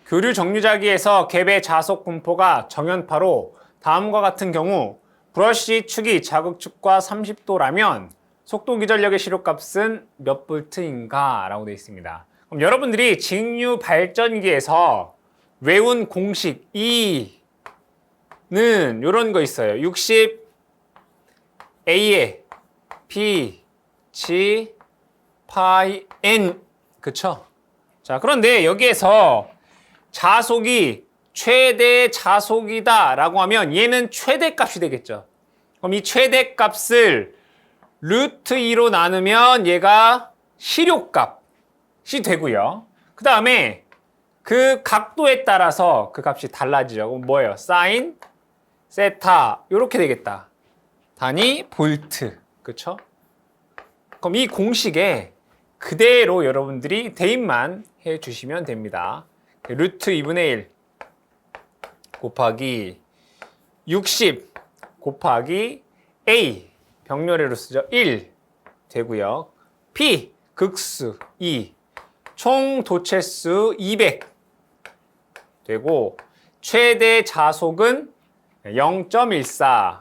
교류 정류자기에서 갭의 자속 분포가 정연파로 다음과 같은 경우 브러쉬 축이 자극축과 30도라면 속도 기전력의 시료값은 몇 볼트인가? 라고 되어 있습니다. 그럼 여러분들이 직류 발전기에서 외운 공식 E는 이런 거 있어요. 60 A에 P, G, 파이, N. 그쵸? 자, 그런데 여기에서 자속이 최대 자속이다 라고 하면 얘는 최대값이 되겠죠. 그럼 이 최대값을 루트 2로 나누면 얘가 시료값이 되고요. 그 다음에 그 각도에 따라서 그 값이 달라지죠. 그럼 뭐예요? 사인, 세타 이렇게 되겠다. 단위 볼트. 그쵸? 그럼 이 공식에 그대로 여러분들이 대입만 해주시면 됩니다. 루트 2분의 1 곱하기 60 곱하기 A 병렬해로 쓰죠. 1 되고요. P 극수 2 총 도체수 200 되고 최대 자속은 0.14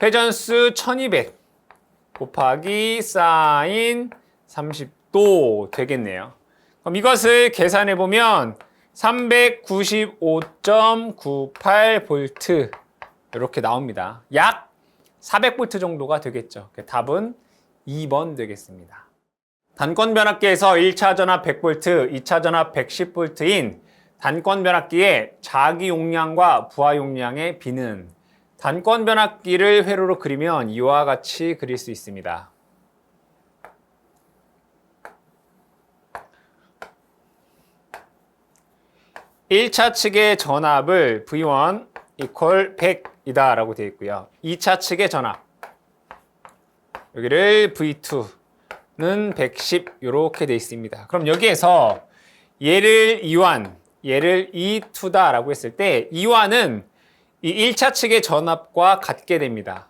회전수 1200 곱하기 사인 30도 되겠네요. 그럼 이것을 계산해 보면 395.98V 이렇게 나옵니다. 약 400V 정도가 되겠죠. 답은 2번 되겠습니다. 단권 변압기에서 1차 전압 100V, 2차 전압 110V인 단권 변압기의 자기 용량과 부하 용량의 비는 단권 변압기를 회로로 그리면 이와 같이 그릴 수 있습니다. (1차) 측의 전압을 V1 equal 100이다 라고 되어 있고요. 2차 측의 전압 여기를 V2는 110 이렇게 되어 있습니다. 그럼 여기에서 얘를 E1, 얘를 E2다 라고 했을 때 E1은 이 1차 측의 전압과 같게 됩니다.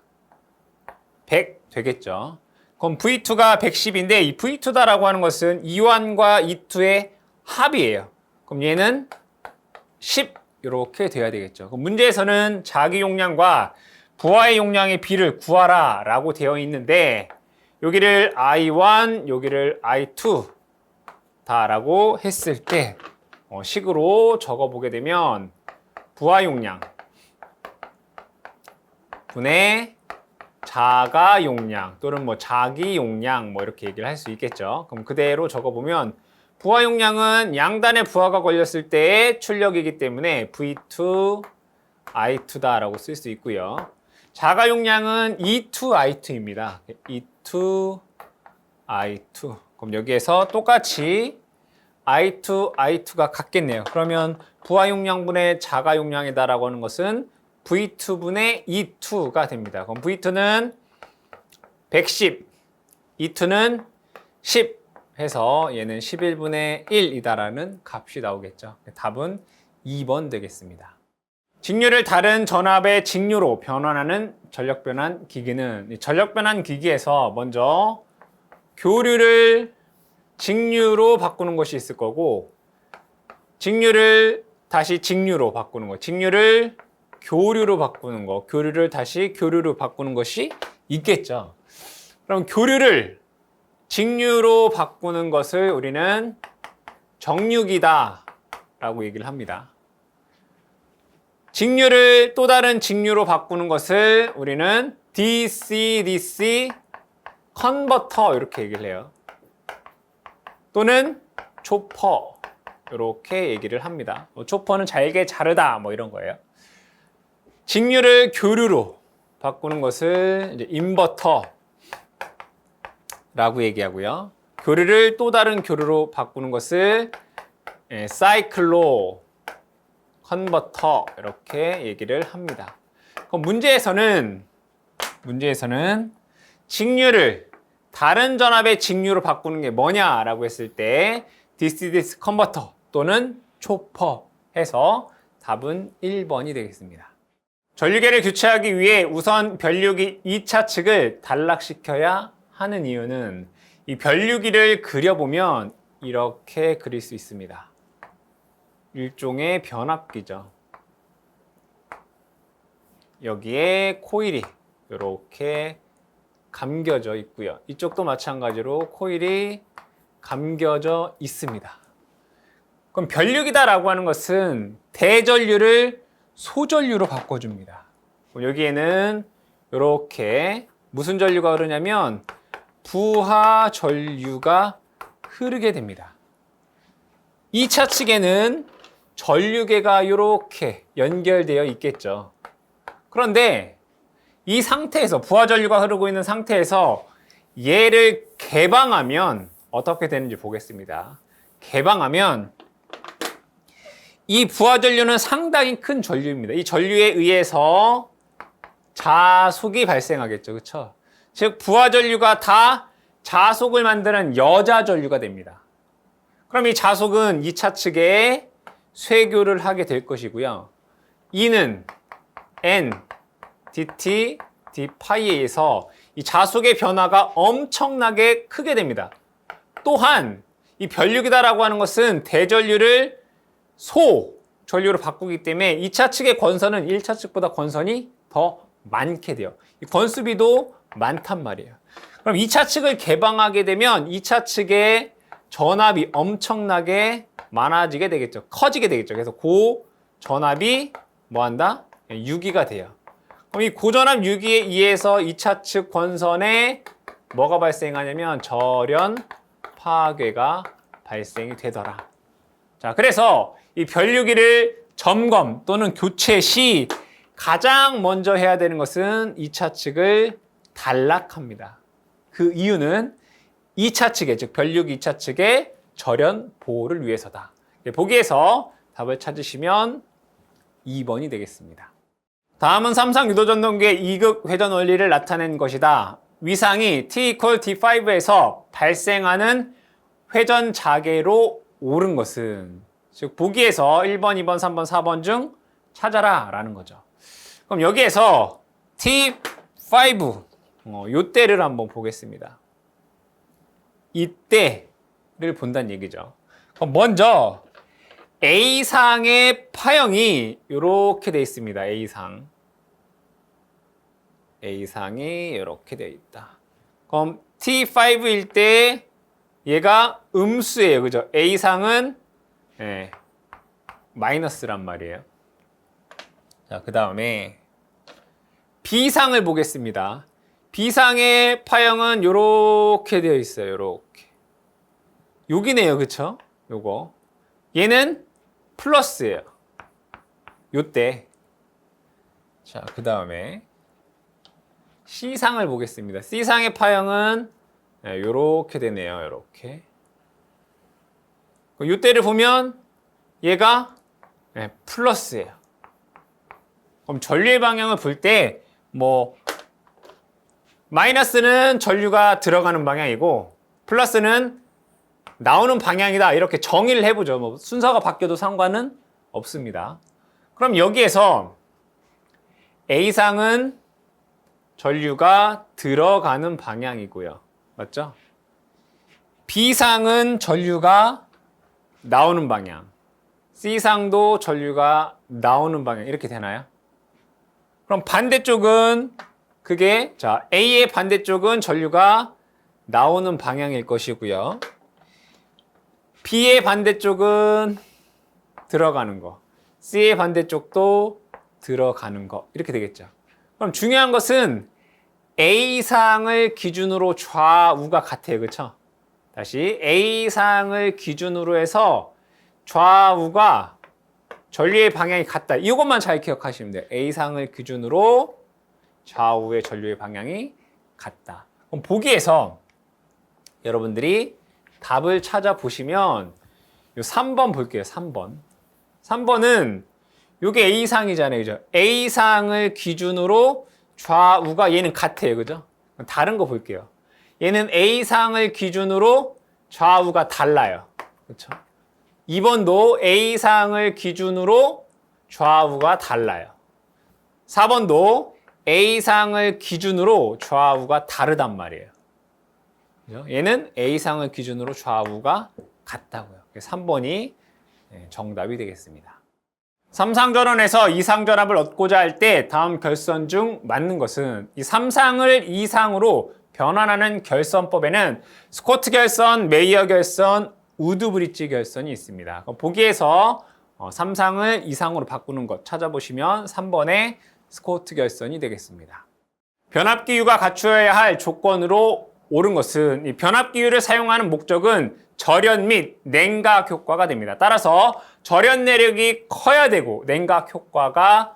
100 되겠죠. 그럼 V2가 110인데 이 V2다라고 하는 것은 E1과 E2의 합이에요. 그럼 얘는 10 이렇게 돼야 되겠죠. 그럼 문제에서는 자기 용량과 부하의 용량의 비를 구하라 라고 되어 있는데 여기를 I1, 여기를 I2 다라고 했을 때 식으로 적어보게 되면 부하 용량 분의 자가 용량 또는 뭐 자기 용량 뭐 이렇게 얘기를 할 수 있겠죠. 그럼 그대로 적어보면 부하 용량은 양단의 부하가 걸렸을 때의 출력이기 때문에 V2, I2다 라고 쓸 수 있고요. 자가 용량은 E2, I2입니다. E2, I2. 그럼 여기에서 똑같이 I2, I2가 같겠네요. 그러면 부하 용량분의 자가 용량이다 라고 하는 것은 V2분의 E2가 됩니다. 그럼 V2는 110, E2는 10 해서 얘는 11분의 1이다라는 값이 나오겠죠. 답은 2번 되겠습니다. 직류를 다른 전압의 직류로 변환하는 전력 변환 기기는 전력 변환 기기에서 먼저 교류를 직류로 바꾸는 것이 있을 거고 직류를 다시 직류로 바꾸는 거, 직류를 교류로 바꾸는 거, 교류를 다시 교류로 바꾸는 것이 있겠죠. 그럼 교류를 직류로 바꾸는 것을 우리는 정류기다 라고 얘기를 합니다. 직류를 또 다른 직류로 바꾸는 것을 우리는 DC-DC 컨버터 이렇게 얘기를 해요. 또는 초퍼 이렇게 얘기를 합니다. 초퍼는 잘게 자르다 뭐 이런 거예요. 직류를 교류로 바꾸는 것을 이제 인버터 라고 얘기하고요. 교류를 또 다른 교류로 바꾸는 것을 사이클로 컨버터 이렇게 얘기를 합니다. 그럼 문제에서는 직류를 다른 전압의 직류로 바꾸는 게 뭐냐라고 했을 때 DC-DC 컨버터 또는 초퍼 해서 답은 1번이 되겠습니다. 전류계를 교체하기 위해 우선 변류기 2차 측을 단락시켜야 하는 이유는 이 변류기를 그려보면 이렇게 그릴 수 있습니다. 일종의 변압기죠. 여기에 코일이 이렇게 감겨져 있고요. 이쪽도 마찬가지로 코일이 감겨져 있습니다. 그럼 변류기다라고 하는 것은 대전류를 소전류로 바꿔줍니다. 그럼 여기에는 이렇게 무슨 전류가 흐르냐면 부하전류가 흐르게 됩니다. 2차 측에는 전류계가 이렇게 연결되어 있겠죠. 그런데 이 상태에서 부하전류가 흐르고 있는 상태에서 얘를 개방하면 어떻게 되는지 보겠습니다. 개방하면 이 부하전류는 상당히 큰 전류입니다. 이 전류에 의해서 자속이 발생하겠죠. 그렇죠? 즉 부하전류가 다 자속을 만드는 여자전류가 됩니다. 그럼 이 자속은 2차 측에 쇄교를 하게 될 것이고요. E는 N, dt, d파이에 의해서 이 자속의 변화가 엄청나게 크게 됩니다. 또한 이 변류기다라고 하는 것은 대전류를 소전류로 바꾸기 때문에 2차 측의 권선은 1차 측보다 권선이 더 많게 돼요. 이 권수비도 많단 말이에요. 그럼 2차 측을 개방하게 되면 2차 측의 전압이 엄청나게 많아지게 되겠죠. 커지게 되겠죠. 그래서 고전압이 뭐한다? 유기가 돼요. 그럼 이 고전압 유기에 의해서 2차 측 권선에 뭐가 발생하냐면 절연 파괴가 발생이 되더라. 자, 그래서 이 변류기를 점검 또는 교체 시 가장 먼저 해야 되는 것은 2차 측을 단락합니다. 그 이유는 2차 측의, 즉 변류기 2차 측의 절연 보호를 위해서다. 보기에서 답을 찾으시면 2번이 되겠습니다. 다음은 삼상 유도전동기의 2극 회전 원리를 나타낸 것이다. 위상이 T = D5에서 발생하는 회전 자계로 옳은 것은, 즉 보기에서 1번, 2번, 3번, 4번 중 찾아라 라는 거죠. 그럼 여기에서 T5 요때를 한번 보겠습니다. 이때를 본다는 얘기죠. 그럼 먼저 A상의 파형이 이렇게 되어 있습니다. A상이 이렇게 되어 있다. 그럼 T5일 때 얘가 음수예요. 그죠? A상은 마이너스란 말이에요. 자, 그 다음에 B상을 보겠습니다. B상의 파형은 이렇게 되어 있어요. 이렇게. 여기네요. 그쵸? 요거. 얘는 플러스예요. 요때. 자, 그 다음에 C상을 보겠습니다. C상의 파형은 요렇게 되네요. 요렇게. 요때를 보면 얘가 플러스예요. 그럼 전류의 방향을 볼 때 마이너스는 전류가 들어가는 방향이고 플러스는 나오는 방향이다. 이렇게 정의를 해보죠. 순서가 바뀌어도 상관은 없습니다. 그럼 여기에서 A상은 전류가 들어가는 방향이고요. 맞죠? B상은 전류가 나오는 방향. C상도 전류가 나오는 방향. 이렇게 되나요? 그럼 반대쪽은 자, A의 반대쪽은 전류가 나오는 방향일 것이고요. B의 반대쪽은 들어가는 거. C의 반대쪽도 들어가는 거. 이렇게 되겠죠. 그럼 중요한 것은 A상을 기준으로 좌우가 같아요. 그렇죠? 다시 A상을 기준으로 해서 좌우가 전류의 방향이 같다. 이것만 잘 기억하시면 돼요. A상을 기준으로 좌우의 전류의 방향이 같다. 그럼 보기에서 여러분들이 답을 찾아보시면 요 3번 볼게요. 3번. 3번은 요게 A상이잖아요. 그죠? A상을 기준으로 좌우가 얘는 같아요. 그죠? 다른 거 볼게요. 얘는 A상을 기준으로 좌우가 달라요. 그렇죠? 2번도 A상을 기준으로 좌우가 달라요. 4번도 A상을 기준으로 좌우가 다르단 말이에요. 그죠? 얘는 A상을 기준으로 좌우가 같다고요. 3번이 정답이 되겠습니다. 삼상전원에서 이상전압을 얻고자 할 때 다음 결선 중 맞는 것은 이 삼상을 이상으로 변환하는 결선법에는 스코트 결선, 메이어 결선, 우드 브릿지 결선이 있습니다. 보기에서 삼상을 이상으로 바꾸는 것 찾아보시면 3번의 스코트 결선이 되겠습니다. 변압기유가 갖추어야 할 조건으로 옳은 것은 이 변압기유를 사용하는 목적은 절연 및 냉각 효과가 됩니다. 따라서 절연 내력이 커야 되고 냉각 효과가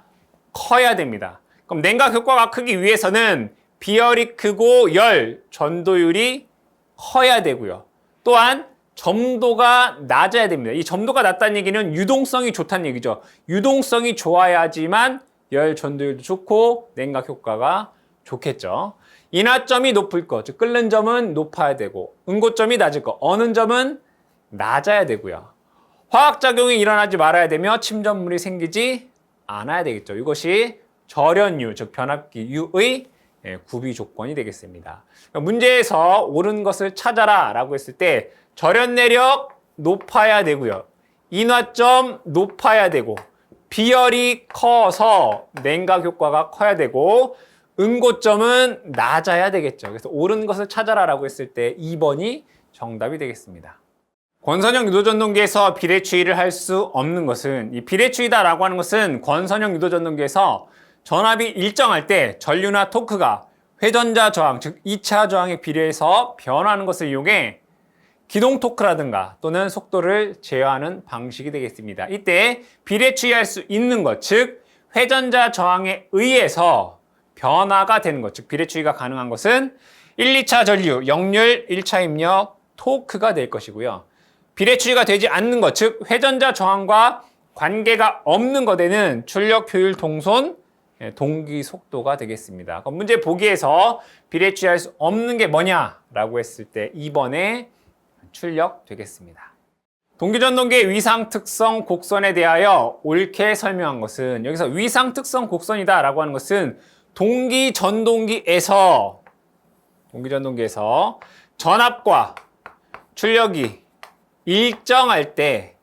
커야 됩니다. 그럼 냉각 효과가 크기 위해서는 비열이 크고 열 전도율이 커야 되고요. 또한 점도가 낮아야 됩니다. 이 점도가 낮다는 얘기는 유동성이 좋다는 얘기죠. 유동성이 좋아야지만 열 전도율도 좋고 냉각 효과가 좋겠죠. 인하점이 높을 것, 즉 끓는 점은 높아야 되고 응고점이 낮을 것, 어는 점은 낮아야 되고요. 화학작용이 일어나지 말아야 되며 침전물이 생기지 않아야 되겠죠. 이것이 절연유, 즉 변압기유의 구비 조건이 되겠습니다. 문제에서 옳은 것을 찾아라 라고 했을 때 절연 내력 높아야 되고요. 인화점 높아야 되고 비열이 커서 냉각 효과가 커야 되고 응고점은 낮아야 되겠죠. 그래서 옳은 것을 찾아라라고 했을 때 2번이 정답이 되겠습니다. 권선형 유도전동기에서 비례추이를 할 수 없는 것은 이 비례추이다라고 하는 것은 권선형 유도전동기에서 전압이 일정할 때 전류나 토크가 회전자 저항, 즉 2차 저항에 비례해서 변화하는 것을 이용해 기동 토크라든가 또는 속도를 제어하는 방식이 되겠습니다. 이때 비례추이할 수 있는 것, 즉 회전자 저항에 의해서 변화가 되는 것, 즉 비례추이가 가능한 것은 1, 2차 전류, 역률, 1차 입력, 토크가 될 것이고요. 비례추이가 되지 않는 것, 즉 회전자 저항과 관계가 없는 것에는 출력, 효율, 동손, 동기 속도가 되겠습니다. 그럼 문제 보기에서 비례추이할 수 없는 게 뭐냐라고 했을 때 2번에 출력 되겠습니다. 동기전동기의 위상 특성 곡선에 대하여 옳게 설명한 것은 여기서 위상 특성 곡선이다 라고 하는 것은 동기전동기에서 전압과 출력이 일정할 때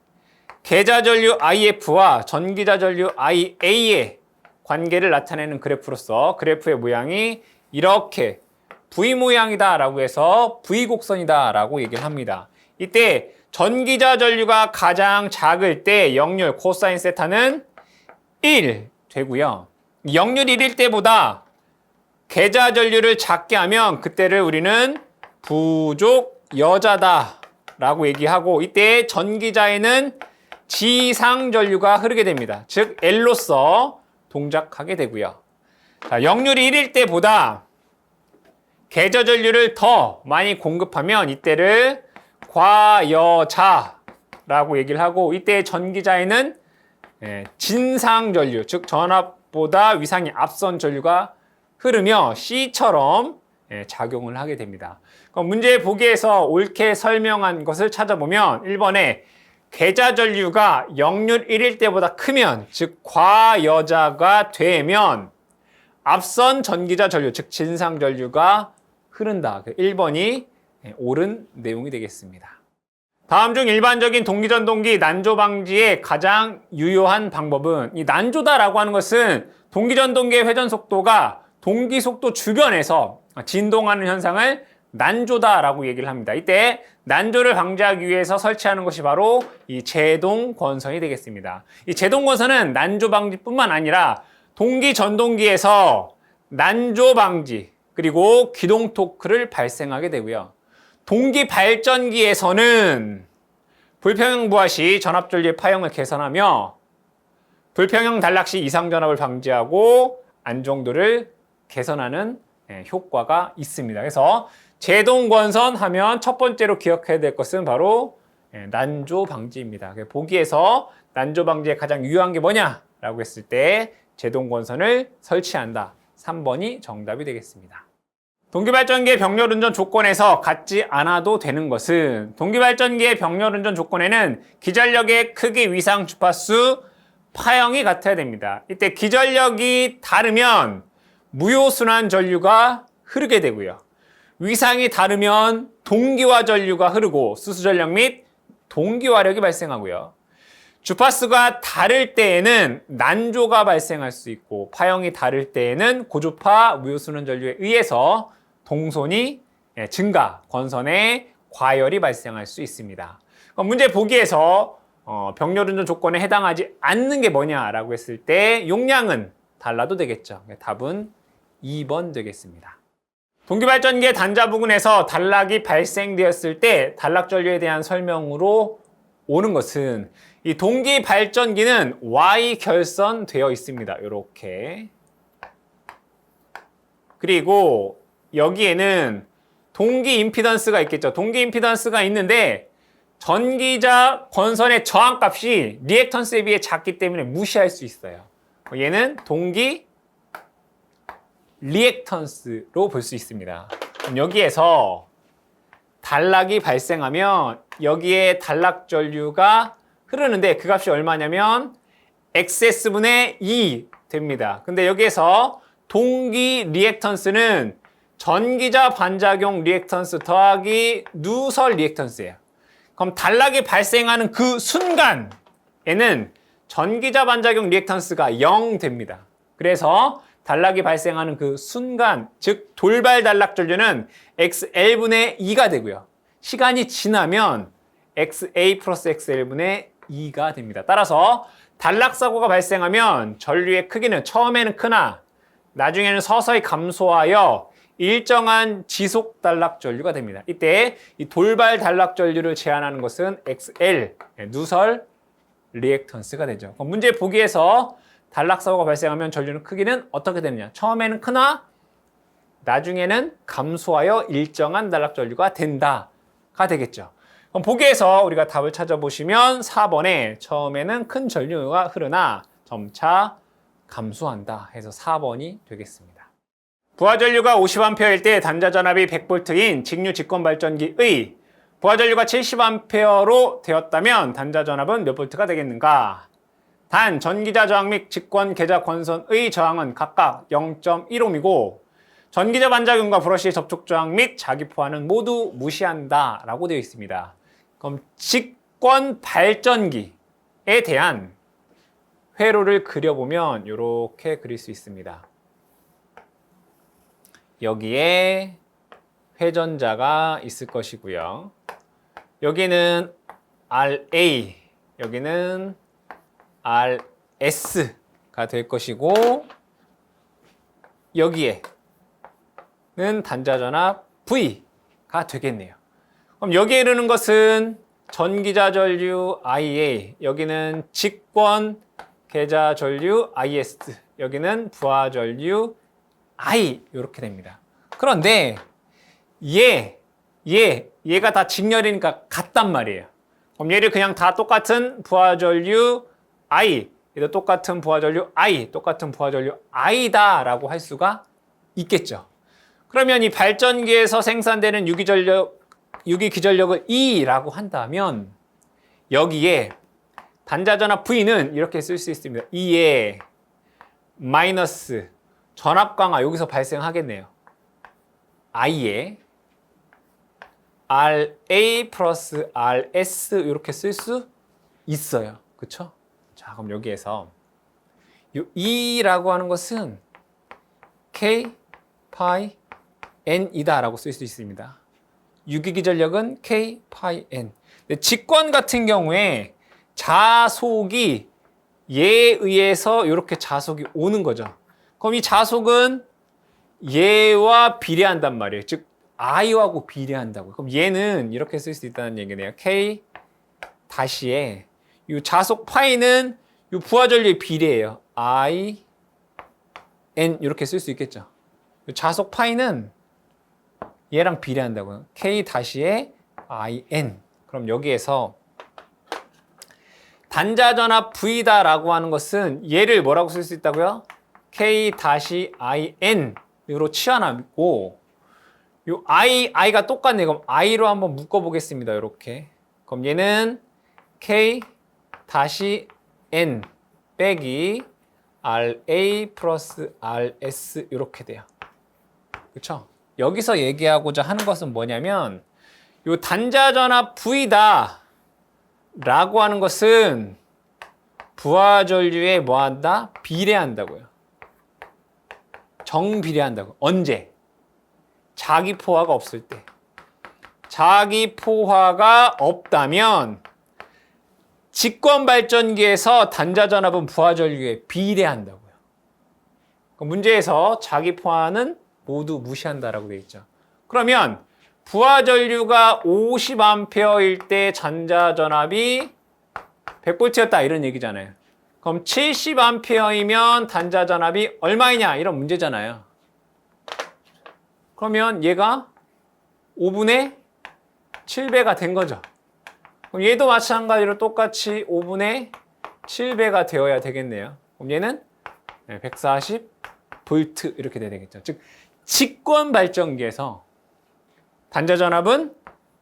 계좌전류 IF와 전기자전류 IA의 관계를 나타내는 그래프로서 그래프의 모양이 이렇게 V 모양이다 라고 해서 V 곡선이다 라고 얘기를 합니다. 이때 전기자전류가 가장 작을 때 역률 코사인 세타는 1 되고요. 역률 1일 때보다 계좌전류를 작게 하면 그때를 우리는 부족 여자다 라고 얘기하고 이때 전기자에는 지상전류가 흐르게 됩니다. 즉 L로서 동작하게 되고요. 자, 역률이 1일 때보다 계좌전류를 더 많이 공급하면 이때를 과여자라고 얘기를 하고 이때 전기자에는 진상전류, 즉 전압보다 위상이 앞선 전류가 흐르며 C처럼 작용을 하게 됩니다. 그럼 문제 보기에서 옳게 설명한 것을 찾아보면 1번에 계좌전류가 역률 1일 때보다 크면, 즉 과여자가 되면 앞선 전기자 전류, 즉 진상전류가 흐른다. 1번이 옳은 내용이 되겠습니다. 다음 중 일반적인 동기전동기 난조 방지의 가장 유효한 방법은 이 난조다라고 하는 것은 동기전동기의 회전속도가 동기속도 주변에서 진동하는 현상을 난조다라고 얘기를 합니다. 이때 난조를 방지하기 위해서 설치하는 것이 바로 이 제동권선이 되겠습니다. 이 제동권선은 난조 방지뿐만 아니라 동기전동기에서 난조 방지 그리고 기동 토크를 발생하게 되고요. 동기발전기에서는 불평형 부하 시 전압전류의 파형을 개선하며 불평형 단락 시 이상전압을 방지하고 안정도를 개선하는 효과가 있습니다. 그래서 제동권선 하면 첫 번째로 기억해야 될 것은 바로 난조 방지입니다. 보기에서 난조 방지에 가장 유효한 게 뭐냐라고 했을 때 제동권선을 설치한다. 3번이 정답이 되겠습니다. 동기발전기의 병렬운전 조건에서 갖지 않아도 되는 것은 동기발전기의 병렬운전 조건에는 기전력의 크기, 위상, 주파수, 파형이 같아야 됩니다. 이때 기전력이 다르면 무효순환 전류가 흐르게 되고요. 위상이 다르면 동기화 전류가 흐르고 수수전력 및 동기화력이 발생하고요. 주파수가 다를 때에는 난조가 발생할 수 있고 파형이 다를 때에는 고주파 무효순환 전류에 의해서 동손이 증가, 권선의 과열이 발생할 수 있습니다. 문제 보기에서 병렬운전 조건에 해당하지 않는 게 뭐냐라고 했을 때 용량은 달라도 되겠죠. 답은 2번 되겠습니다. 동기발전기의 단자 부근에서 단락이 발생되었을 때 단락 전류에 대한 설명으로 오는 것은 이 동기발전기는 Y 결선되어 있습니다. 이렇게. 그리고 여기에는 동기 임피던스가 있겠죠. 동기 임피던스가 있는데 전기자 권선의 저항값이 리액턴스에 비해 작기 때문에 무시할 수 있어요. 얘는 동기 리액턴스로 볼 수 있습니다. 그럼 여기에서 단락이 발생하면 여기에 단락 전류가 흐르는데 그 값이 얼마냐면 XS분의 2 됩니다. 근데 여기에서 동기 리액턴스는 전기자 반작용 리액턴스 더하기 누설 리액턴스예요. 그럼 단락이 발생하는 그 순간에는 전기자 반작용 리액턴스가 0 됩니다. 그래서 단락이 발생하는 그 순간, 즉 돌발 단락 전류는 XL분의 2가 되고요. 시간이 지나면 XA 플러스 XL분의 2가 됩니다. 따라서 단락 사고가 발생하면 전류의 크기는 처음에는 크나 나중에는 서서히 감소하여 일정한 지속 단락 전류가 됩니다. 이때 이 돌발 단락 전류를 제한하는 것은 XL, 누설 리액턴스가 되죠. 그럼 문제 보기에서 단락 사고가 발생하면 전류는 크기는 어떻게 되느냐? 처음에는 크나 나중에는 감소하여 일정한 단락 전류가 된다가 되겠죠. 그럼 보기에서 우리가 답을 찾아보시면 4번에 처음에는 큰 전류가 흐르나 점차 감소한다 해서 4번이 되겠습니다. 부하전류가 50A일 때 단자 전압이 100V인 직류 직권 발전기의 부하전류가 70A로 되었다면 단자 전압은 몇 볼트가 되겠는가? 단 전기자 저항 및 직권 계자 권선의 저항은 각각 0.1옴이고 전기자 반작용과 브러쉬의 접촉 저항 및 자기 포화는 모두 무시한다 라고 되어 있습니다. 그럼 직권 발전기에 대한 회로를 그려보면 이렇게 그릴 수 있습니다. 여기에 회전자가 있을 것이고요. 여기는 RA, 여기는 RS가 될 것이고 여기에는 단자 전압 V가 되겠네요. 그럼 여기에 흐르는 것은 전기자 전류 IA, 여기는 직권 계자 전류 IS, 여기는 부하 전류 I 이렇게 됩니다. 그런데 얘가 다 직렬이니까 같단 말이에요. 그럼 얘를 그냥 다 똑같은 부하 전류 I, 얘도 똑같은 부하 전류 I, 똑같은 부하 전류 I다라고 할 수가 있겠죠. 그러면 이 발전기에서 생산되는 유기기전력을 E라고 한다면 여기에 단자전압 V는 이렇게 쓸 수 있습니다. E에 마이너스 전압 강화 여기서 발생하겠네요. I에 RA 플러스 RS 이렇게 쓸 수 있어요. 그렇죠? 자, 그럼 여기에서 이 E라고 하는 것은 K 파이 N이다라고 쓸 수 있습니다. 유기기전력은 K 파이 N. 근데 직권 같은 경우에 자속이 얘에 의해서 이렇게 자속이 오는 거죠. 그럼 이 자속은 얘와 비례한단 말이에요. 즉 I하고 비례한다고. 그럼 얘는 이렇게 쓸 수 있다는 얘기네요. K 다시에 이 자속 파이는 이 부하전류의 비례예요. I N 이렇게 쓸 수 있겠죠. 자속 파이는 얘랑 비례한다고요. K 다시에 I N. 그럼 여기에서 단자 전압 V다라고 하는 것은 얘를 뭐라고 쓸 수 있다고요? K 다시 I N으로 치환하고 요 I가 똑같네요. 그럼 I로 한번 묶어 보겠습니다. 이렇게. 그럼 얘는 K 다시 N 빼기 RA 플러스 RS 이렇게 돼요. 그렇죠? 여기서 얘기하고자 하는 것은 뭐냐면 요 단자 전압 V다 라고 하는 것은 부하 전류에 뭐 한다? 비례한다고요. 정비례한다고. 언제? 자기 포화가 없을 때. 자기 포화가 없다면 직권 발전기에서 단자 전압은 부하 전류에 비례한다고요. 문제에서 자기 포화는 모두 무시한다라고 되어 있죠. 그러면 부하 전류가 50A일 때 단자 전압이 100V였다 이런 얘기잖아요. 그럼 70A이면 단자 전압이 얼마이냐 이런 문제잖아요. 그러면 얘가 5분의 7배가 된 거죠. 그럼 얘도 마찬가지로 똑같이 5분의 7배가 되어야 되겠네요. 그럼 얘는 140V 이렇게 돼야 되겠죠. 즉 직권 발전기에서 단자 전압은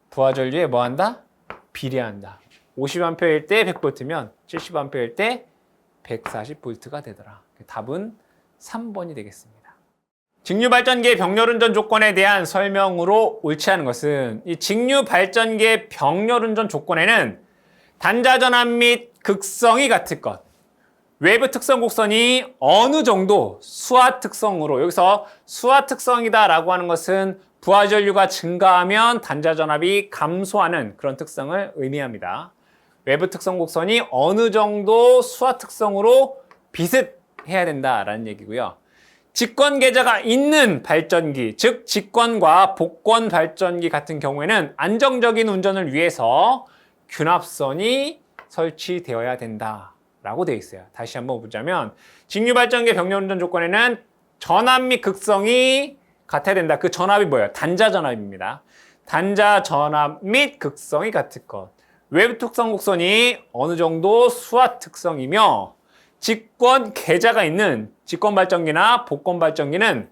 부하 전류에 뭐 한다? 비례한다. 50A일 때 100V면 70A일 때 140V가 되더라. 답은 3번이 되겠습니다. 직류 발전기의 병렬 운전 조건에 대한 설명으로 옳지 않은 것은 이 직류 발전기의 병렬 운전 조건에는 단자 전압 및 극성이 같을 것, 외부 특성 곡선이 어느 정도 수하 특성으로, 여기서 수하 특성이다라고 하는 것은 부하 전류가 증가하면 단자 전압이 감소하는 그런 특성을 의미합니다. 외부 특성 곡선이 어느 정도 수하 특성으로 비슷해야 된다라는 얘기고요. 직권 계좌가 있는 발전기, 즉 직권과 복권 발전기 같은 경우에는 안정적인 운전을 위해서 균합선이 설치되어야 된다라고 되어 있어요. 다시 한번 보자면 직류 발전기의 병렬 운전 조건에는 전압 및 극성이 같아야 된다. 그 전압이 뭐예요? 단자 전압입니다. 단자 전압 및 극성이 같을 것. 외부 특성 곡선이 어느 정도 수하 특성이며 직권 계좌가 있는 직권 발전기나 복권 발전기는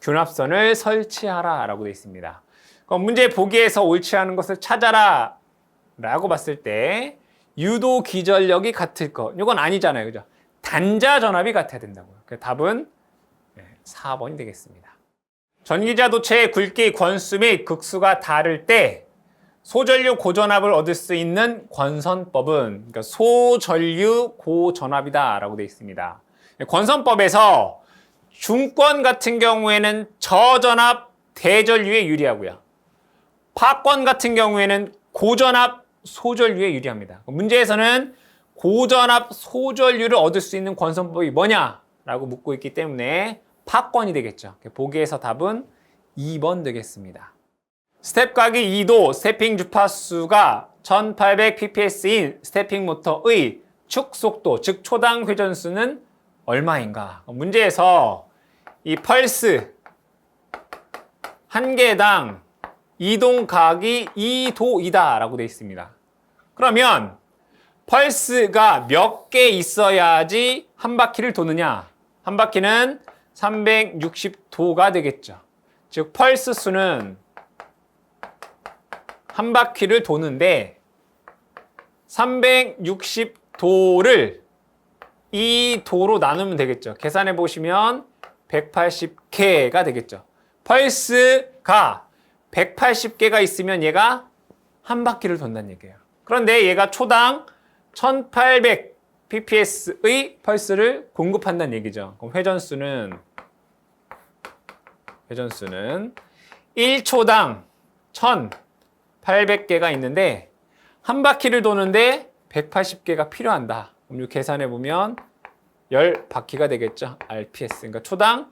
균합선을 설치하라 라고 되어 있습니다. 그럼 문제 보기에서 옳지 않은 것을 찾아라 라고 봤을 때 유도 기전력이 같을 것. 이건 아니잖아요. 그죠? 단자 전압이 같아야 된다고요. 답은 4번이 되겠습니다. 전기자도체의 굵기, 권수 및 극수가 다를 때 소전류 고전압을 얻을 수 있는 권선법은 그러니까 소전류 고전압이다 라고 되어 있습니다. 권선법에서 중권 같은 경우에는 저전압 대전류에 유리하고요. 파권 같은 경우에는 고전압 소전류에 유리합니다. 문제에서는 고전압 소전류를 얻을 수 있는 권선법이 뭐냐라고 묻고 있기 때문에 파권이 되겠죠. 보기에서 답은 2번 되겠습니다. 스텝 가기 2도 스태핑 주파수가 1800pps인 스태핑 모터의 축 속도, 즉 초당 회전수는 얼마인가? 문제에서 이 펄스 한 개당 이동 가기 2도이다 라고 되어 있습니다. 그러면 펄스가 몇 개 있어야지 한 바퀴를 도느냐? 한 바퀴는 360도가 되겠죠. 즉 펄스 수는 한 바퀴를 도는데 360도를 이 도로 나누면 되겠죠. 계산해 보시면 180개가 되겠죠. 펄스가 180개가 있으면 얘가 한 바퀴를 돈다는 얘기예요. 그런데 얘가 초당 1800pps의 펄스를 공급한다는 얘기죠. 그럼 회전수는 1초당 1800개가 있는데 한 바퀴를 도는데 180개가 필요한다. 그럼 이 계산해 보면 10바퀴가 되겠죠. RPS. 그러니까 초당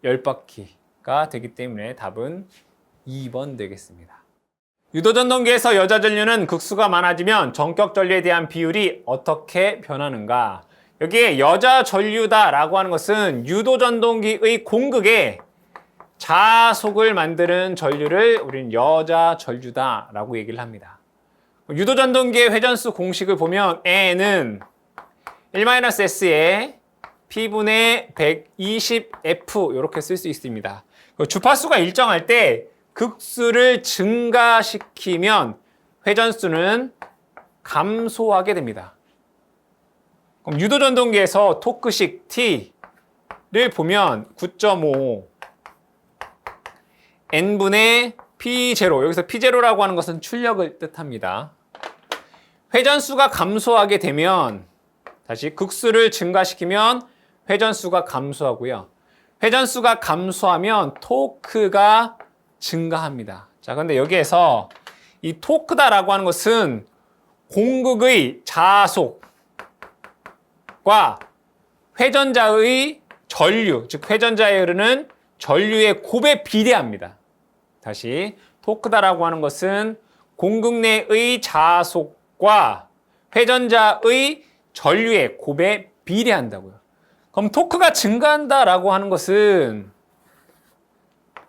10바퀴가 되기 때문에 답은 2번 되겠습니다. 유도전동기에서 여자 전류는 극수가 많아지면 전격 전류에 대한 비율이 어떻게 변하는가? 여기에 여자 전류다라고 하는 것은 유도전동기의 공극에 자속을 만드는 전류를 우리는 여자 전류다라고 얘기를 합니다. 유도전동기의 회전수 공식을 보면 N은 1-S에 P분의 120F 이렇게 쓸 수 있습니다. 주파수가 일정할 때 극수를 증가시키면 회전수는 감소하게 됩니다. 그럼 유도전동기에서 토크식 T를 보면 9.5 N분의 P0, 여기서 P0라고 하는 것은 출력을 뜻합니다. 회전수가 감소하게 되면 다시 극수를 증가시키면 회전수가 감소하고요. 회전수가 감소하면 토크가 증가합니다. 자, 근데 여기에서 이 토크다라고 하는 것은 공극의 자속과 회전자의 전류, 즉 회전자에 흐르는 전류의 곱에 비례합니다. 다시 토크다라고 하는 것은 공극 내의 자속과 회전자의 전류의 곱에 비례한다고요. 그럼 토크가 증가한다라고 하는 것은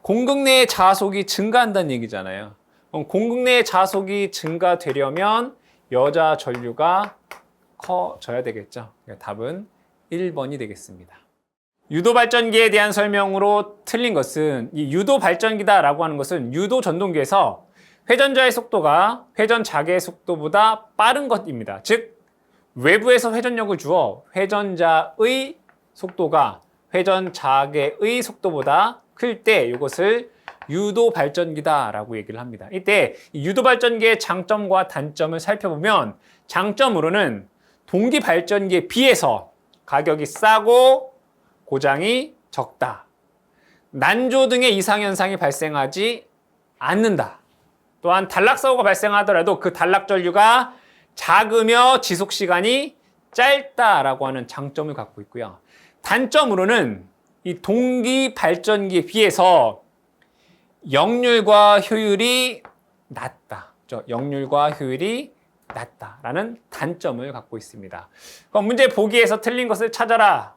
공극 내의 자속이 증가한다는 얘기잖아요. 그럼 공극 내의 자속이 증가되려면 여자 전류가 커져야 되겠죠. 답은 1번이 되겠습니다. 유도 발전기에 대한 설명으로 틀린 것은 이 유도 발전기다라고 하는 것은 유도 전동기에서 회전자의 속도가 회전자계의 속도보다 빠른 것입니다. 즉 외부에서 회전력을 주어 회전자의 속도가 회전자계의 속도보다 클 때 이것을 유도 발전기다라고 얘기를 합니다. 이때 이 유도 발전기의 장점과 단점을 살펴보면 장점으로는 동기 발전기에 비해서 가격이 싸고 고장이 적다. 난조 등의 이상현상이 발생하지 않는다. 또한 단락사고가 발생하더라도 그 단락 전류가 작으며 지속시간이 짧다라고 하는 장점을 갖고 있고요. 단점으로는 이 동기 발전기에 비해서 역률과 효율이 낮다. 역률과 효율이 낮다라는 단점을 갖고 있습니다. 그럼 문제 보기에서 틀린 것을 찾아라.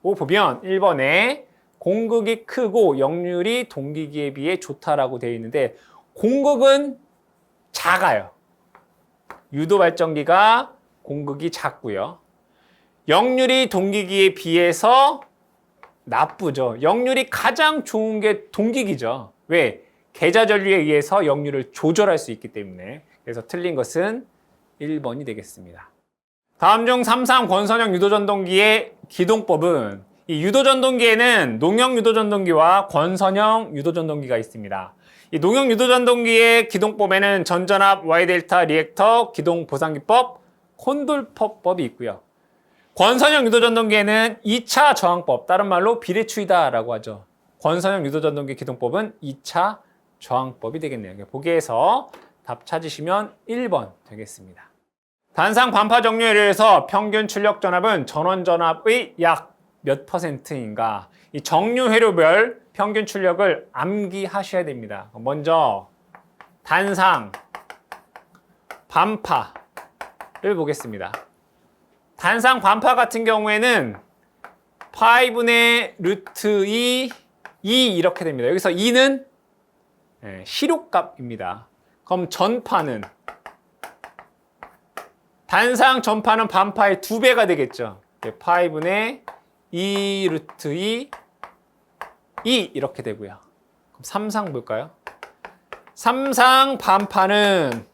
보면 1번에 공극이 크고 역률이 동기기에 비해 좋다라고 되어 있는데 공극은 작아요. 유도 발전기가 공극이 작고요. 역률이 동기기에 비해서 나쁘죠. 역률이 가장 좋은 게 동기기죠. 왜? 계좌 전류에 의해서 역률을 조절할 수 있기 때문에. 그래서 틀린 것은 1번이 되겠습니다. 다음 중 삼상 권선형 유도전동기의 기동법은 이 유도전동기에는 농형 유도전동기와 권선형 유도전동기가 있습니다. 이 농형 유도전동기의 기동법에는 전전압, Y델타, 리액터, 기동보상기법, 콘돌법이 있고요. 권선형 유도전동기에는 2차 저항법, 다른 말로 비례추이다라고 하죠. 권선형 유도전동기 기동법은 2차 저항법이 되겠네요. 보기에서 답 찾으시면 1번 되겠습니다. 단상 반파 정류에 의해서 평균 출력 전압은 전원 전압의 약 몇 %인가? 이 정류 회로별 평균 출력을 암기하셔야 됩니다. 먼저 단상 반파를 보겠습니다. 단상 반파 같은 경우에는 파이분의 루트 2 이렇게 됩니다. 여기서 2는 시료값입니다. 그럼 전파는 단상 전파는 반파의 2배가 되겠죠. 파이분의 2 루트 2 이렇게 되고요. 그럼 삼상 볼까요? 삼상 반파는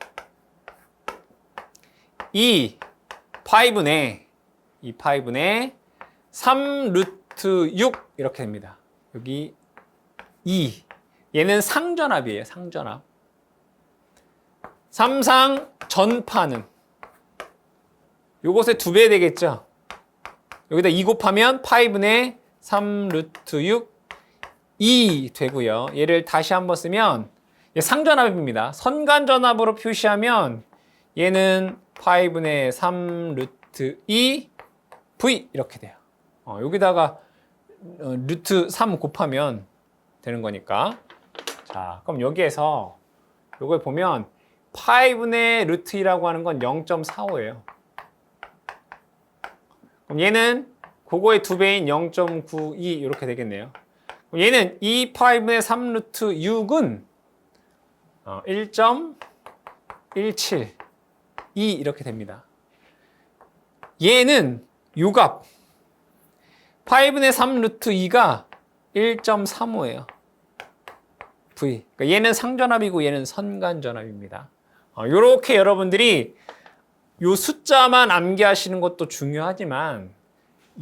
2파이분의 3 루트 6 이렇게 됩니다. 여기 2 얘는 상전압이에요. 상전압. 삼상 전파는 요것의 2배 되겠죠. 여기다 2 곱하면 파이분의 3 루트 6 되고요. 얘를 다시 한번 쓰면 상전압입니다. 선간전압으로 표시하면 얘는 파이분의 3 루트 2 V 이렇게 돼요. 여기다가 루트 3 곱하면 되는 거니까. 자, 그럼 여기에서 이걸 보면 파이분의 루트 2라고 하는 건 0.45예요. 그럼 얘는 그거의 2배인 0.92 이렇게 되겠네요. 그럼 얘는 2파이분의 3 루트 6은 1.172 이렇게 됩니다. 얘는 요값 파이분의 3 루트 2가 1.35예요. V. 그러니까 얘는 상전압이고 얘는 선간전압입니다. 요렇게 여러분들이 요 숫자만 암기하시는 것도 중요하지만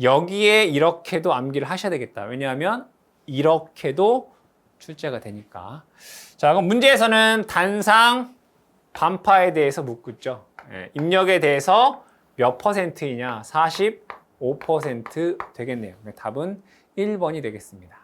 여기에 이렇게도 암기를 하셔야 되겠다. 왜냐하면 이렇게도 출제가 되니까. 자, 그럼 문제에서는 단상 반파에 대해서 묻고 있죠. 입력에 대해서 몇 퍼센트이냐? 45% 되겠네요. 답은 1번이 되겠습니다.